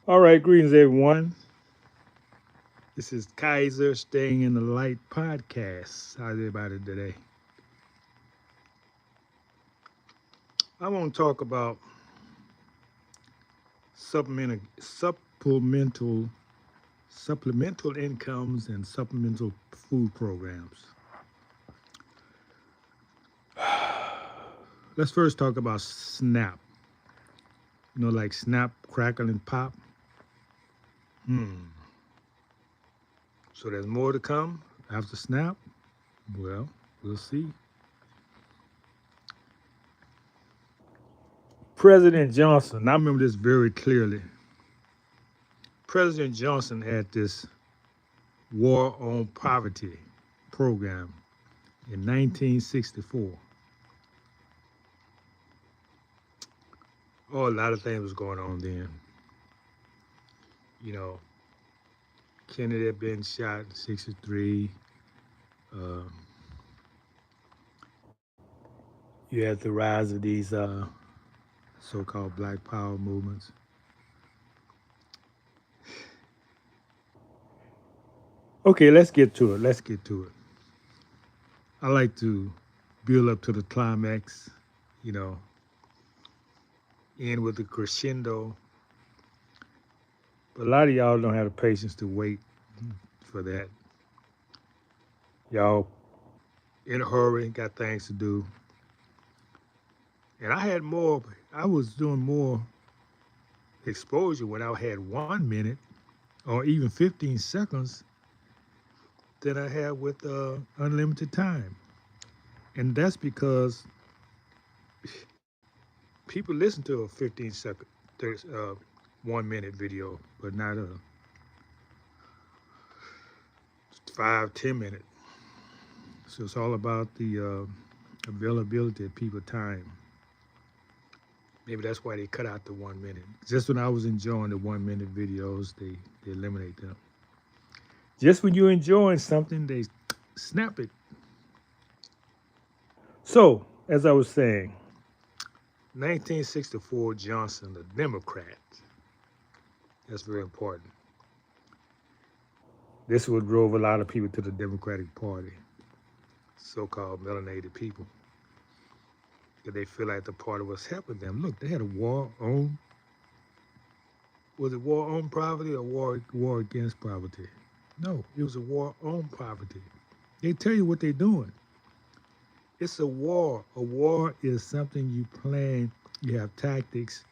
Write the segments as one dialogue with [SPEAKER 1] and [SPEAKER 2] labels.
[SPEAKER 1] All right, greetings, everyone. This is Kaiser Staying in the Light podcast. How's everybody today? I want to talk about supplemental supplemental incomes and supplemental food programs. Let's first talk about SNAP. Like Snap, Crackle, and Pop. Hmm. So there's more to come after SNAP? Well, we'll see. President Johnson, I remember this very clearly. President Johnson had this War on Poverty program in 1964. Oh, a lot of things was going on then. You know, Kennedy had been shot in 63. Uh, you had the rise of these so-called Black Power movements. Okay, let's get to it. Let's get to it. I like to build up to the climax, you know, end with the crescendo. But a lot of y'all don't have the patience to wait for that. Y'all in a hurry, got things to do. And I was doing more exposure when I had 1 minute or even 15 seconds than I had with unlimited time. And that's because people listen to a 15-second, 1 minute video, but not a 5, 10 minute. So it's all about the availability of people time. Maybe that's why they cut out the 1 minute. Just when I was enjoying the 1 minute videos, they eliminate them. Just when you're enjoying something, they snap it. So, as I was saying, 1964 Johnson, a Democrat. That's very important. This is what drove a lot of people to the Democratic Party, so-called melanated people. Because they feel like the party was helping them. Look, they had a war on, was it war on poverty or war against poverty? No, it was a war on poverty. They tell you what they're doing. It's a war. A war is something you plan, you have tactics.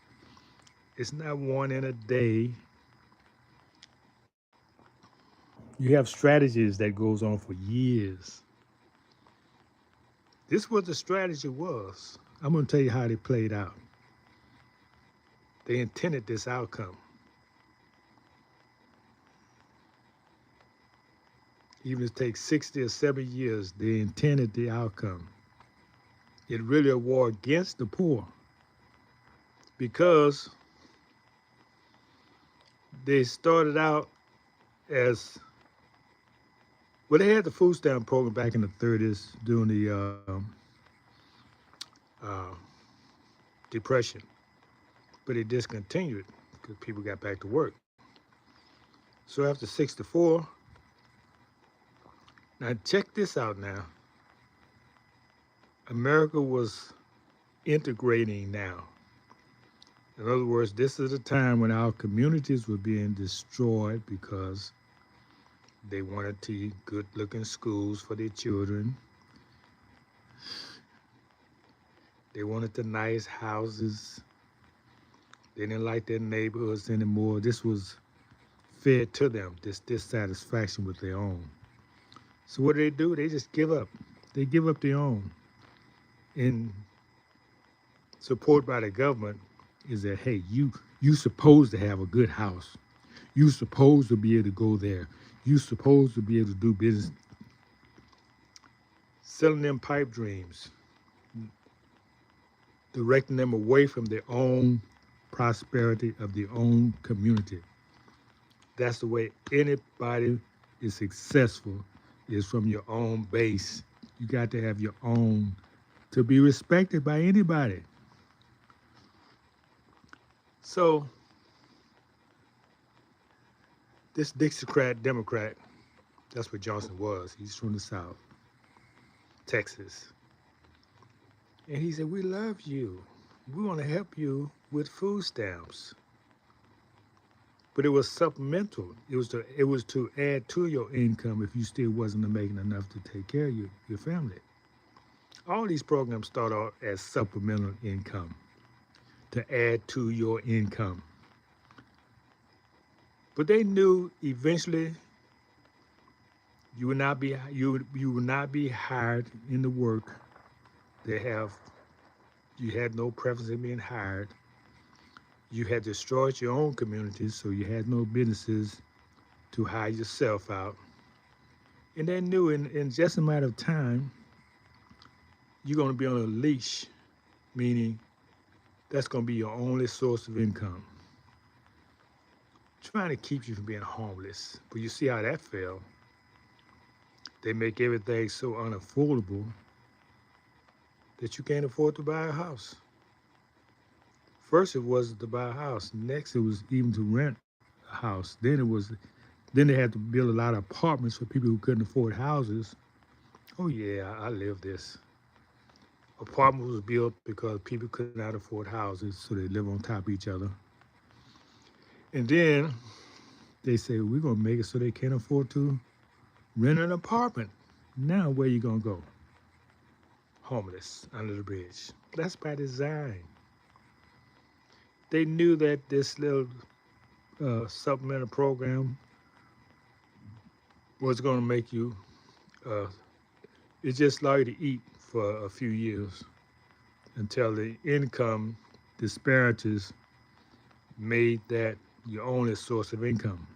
[SPEAKER 1] It's not one in a day. You have strategies that goes on for years. This what the strategy was. I'm going to tell you how they played out. They intended this outcome. Even if it takes 60 or 70 years, they intended the outcome. It really a war against the poor because they started out as, well, they had the food stamp program back in the 30s during the uh, Depression, but it discontinued because people got back to work. So after 64, now check this out now. America was integrating now. In other words, this is a time when our communities were being destroyed because they wanted to good looking schools for their children. They wanted the nice houses. They didn't like their neighborhoods anymore. This was fed to them, this dissatisfaction with their own. So what do? They just give up. They give up their own. And support by the government is that, hey, you supposed to have a good house. You supposed to be able to go there. You supposed to be able to do business. Selling them pipe dreams, directing them away from their own prosperity of their own community. That's the way anybody is successful, is from your own base. You got to have your own to be respected by anybody. So This Dixiecrat Democrat, that's what Johnson was. He's from the South, Texas. And he said, we love you. We want to help you with food stamps. But it was supplemental. It was to add to your income if you still wasn't making enough to take care of your family. All these programs start out as supplemental income to add to your income. But they knew eventually you will not be hired in the work. They have you had no preference in being hired. You had destroyed your own communities, so you had no businesses to hire yourself out. And they knew in just a matter of time, you're going to be on a leash, meaning that's going to be your only source of income. Trying to keep you from being homeless. But you see how that fell. They make everything so unaffordable that you can't afford to buy a house. First, it was to buy a house. Next, it was even to rent a house. Then they had to build a lot of apartments for people who couldn't afford houses. Oh yeah, I lived this. Apartments was built because people could not afford houses, so they live on top of each other. And then they say, we're gonna make it so they can't afford to rent an apartment. Now where you gonna go? Homeless under the bridge. That's by design. They knew that this little supplemental program was gonna make you, uh, it just allowed you to eat for a few years until the income disparities made that your only source of income.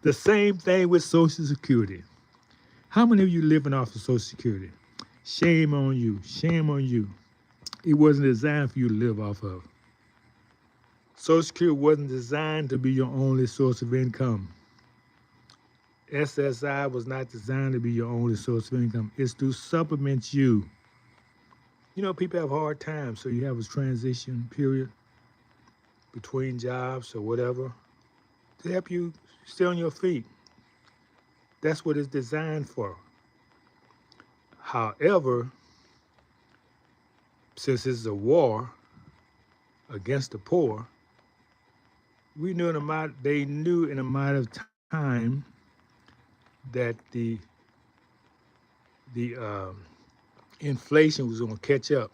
[SPEAKER 1] The same thing with Social Security. How many of you living off of Social Security? Shame on you. Shame on you. It wasn't designed for you to live off of. Social Security wasn't designed to be your only source of income. SSI was not designed to be your only source of income. It's to supplement you. You know, people have hard times, so you have a transition period between jobs or whatever to help you stay on your feet. That's what it's designed for. However, since it's a war against the poor, they knew in a matter of time that the inflation was going to catch up.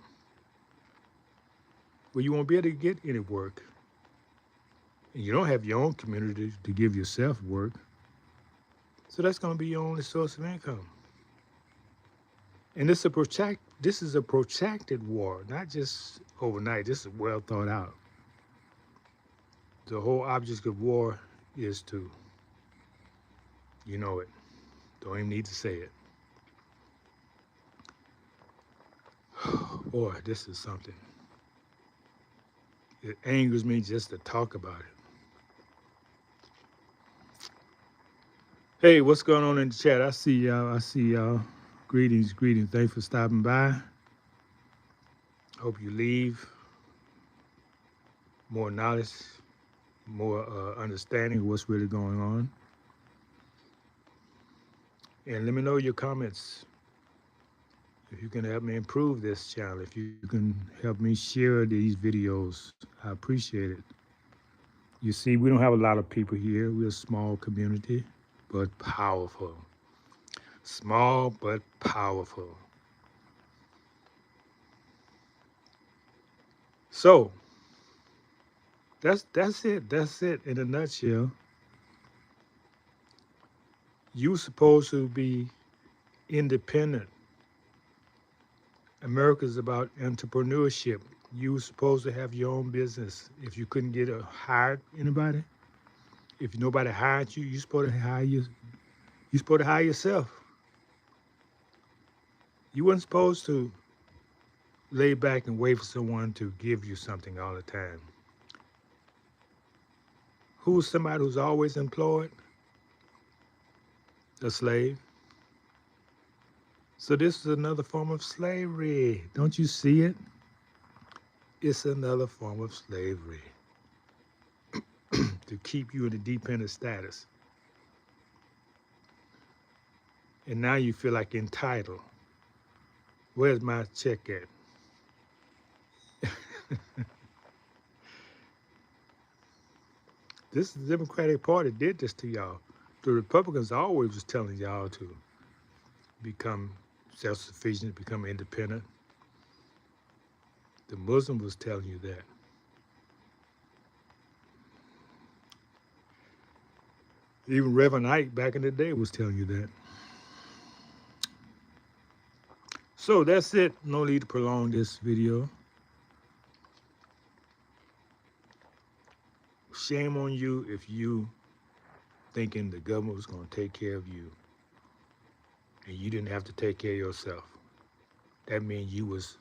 [SPEAKER 1] Well, you won't be able to get any work, and you don't have your own community to give yourself work. So that's going to be your only source of income. And this is a protracted war, not just overnight. This is well thought out. The whole object of war is to, you know it. Don't even need to say it. Boy, this is something. It angers me just to talk about it. Hey, what's going on in the chat? I see y'all. Greetings. Thanks for stopping by. Hope you leave more knowledge, more understanding of what's really going on. And let me know your comments. If you can help me improve this channel, if you can help me share these videos, I appreciate it. You see, we don't have a lot of people here. We're a small community, but powerful. Small, but powerful. So, that's it. That's it in a nutshell. You're supposed to be independent. America's about entrepreneurship. You were supposed to have your own business. If you couldn't get hired anybody, if nobody hired you, you're supposed to hire you. You're supposed to hire yourself. You weren't supposed to lay back and wait for someone to give you something all the time. Who's somebody who's always employed? A slave. So this is another form of slavery. Don't you see it? It's another form of slavery to keep you in a dependent status. And now you feel like entitled. Where's my check at? This the Democratic Party did this to y'all. The Republicans always was telling y'all to become self-sufficient, become independent. The Muslim was telling you that. Even Reverend Ike back in the day was telling you that. So that's it. No need to prolong this video. Shame on you if you thinking the government was going to take care of you and you didn't have to take care of yourself. That means you was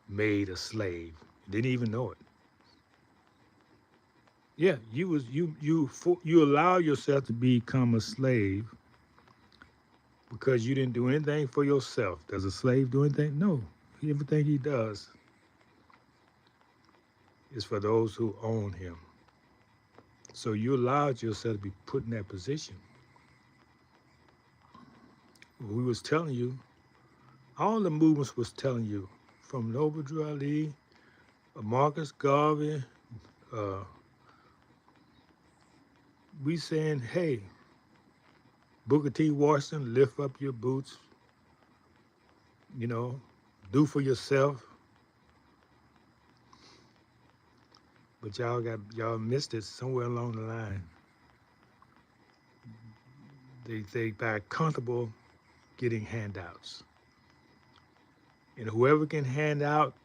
[SPEAKER 1] made a slave. You didn't even know it. Yeah, you allow yourself to become a slave because you didn't do anything for yourself. Does a slave do anything? No. Everything he does is for those who own him. So you allowed yourself to be put in that position. We was telling you, all the movements was telling you, from Noble Drew Ali, Marcus Garvey, we saying, hey, Booker T. Washington, lift up your boots, you know, do for yourself. But y'all missed it somewhere along the line. They got comfortable getting handouts. And whoever can hand out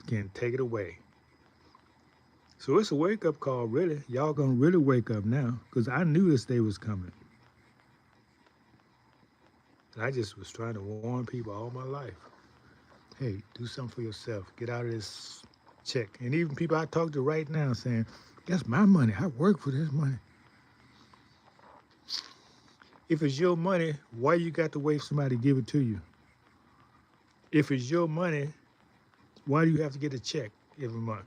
[SPEAKER 1] can take it away. So it's a wake-up call, really. Y'all gonna really wake up now, because I knew this day was coming. And I just was trying to warn people all my life. Hey, do something for yourself. Get out of this check. And even people I talk to right now saying, that's my money. I work for this money. If it's your money, why you got to wait for somebody to give it to you? If it's your money, why do you have to get a check every month?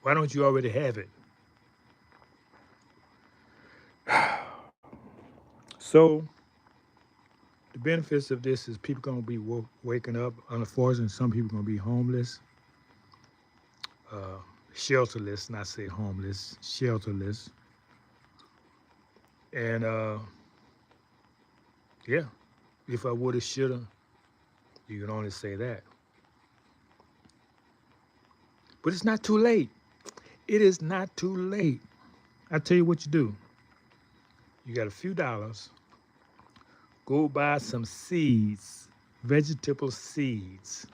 [SPEAKER 1] Why don't you already have it? So the benefits of this is people gonna be waking up. Unfortunately, some people gonna be homeless, shelterless, not say homeless, shelterless. And yeah, if I woulda, shoulda, you can only say that. But it's not too late. It is not too late. I tell you what you do. You got a few dollars. Go buy some seeds, vegetable seeds.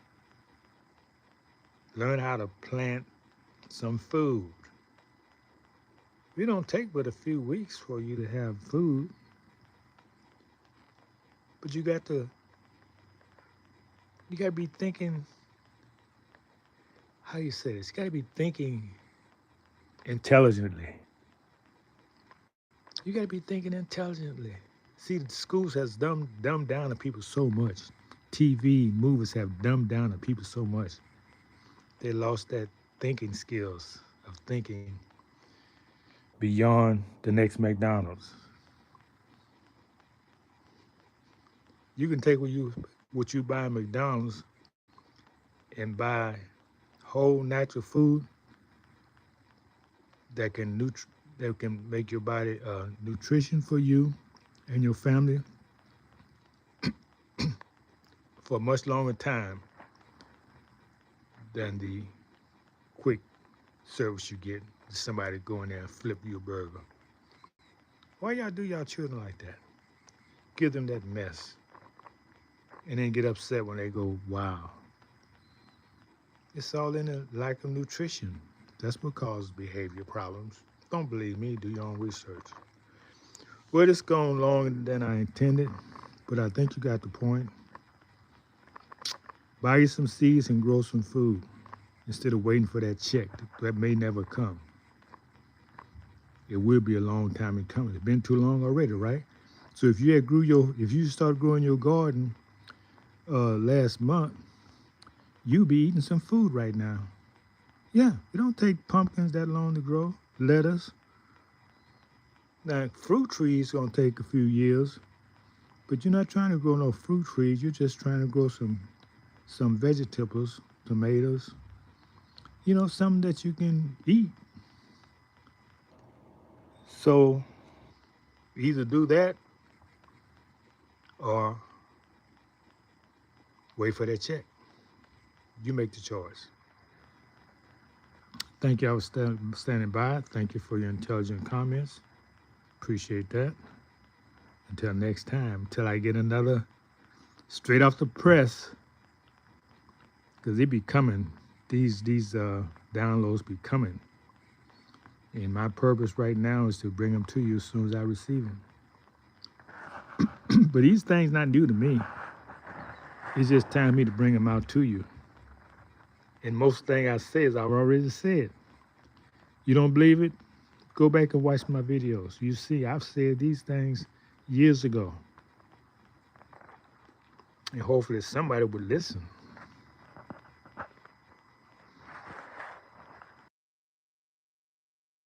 [SPEAKER 1] Learn how to plant some food. It don't take but a few weeks for you to have food. But you got to be thinking, how you say this? You got to be thinking intelligently. You got to be thinking intelligently. See, the schools has dumbed down to people so much. TV, movies have dumbed down to people so much. They lost that thinking skills of thinking beyond the next McDonald's. You can take what you buy at McDonald's and buy whole natural food that can make your body nutrition for you and your family for a much longer time than the quick service you get. Somebody go in there and flip you a burger. Why y'all do y'all children like that? Give them that mess. And then get upset when they go, wow. It's all in the lack of nutrition. That's what causes behavior problems. Don't believe me, do your own research. Well, it's gone longer than I intended, but I think you got the point. Buy you some seeds and grow some food instead of waiting for that check that may never come. It will be a long time in coming. It's been too long already, right? So if you start growing your garden last month, you'll be eating some food right now. Yeah, it don't take pumpkins that long to grow, lettuce. Now, fruit trees gonna take a few years, But you're not trying to grow no fruit trees. You're just trying to grow some vegetables, tomatoes, something that you can eat. So either do that or wait for that check. You make the choice. Thank you for standing by. Thank you for your intelligent comments. Appreciate that. Until next time, until I get another straight off the press, because it be coming. These downloads be coming. And my purpose right now is to bring them to you as soon as I receive them. But these things not new to me. It's just time for me to bring them out to you. And most thing I say is I've already said. You don't believe it? Go back and watch my videos. You see, I've said these things years ago. And hopefully somebody would listen.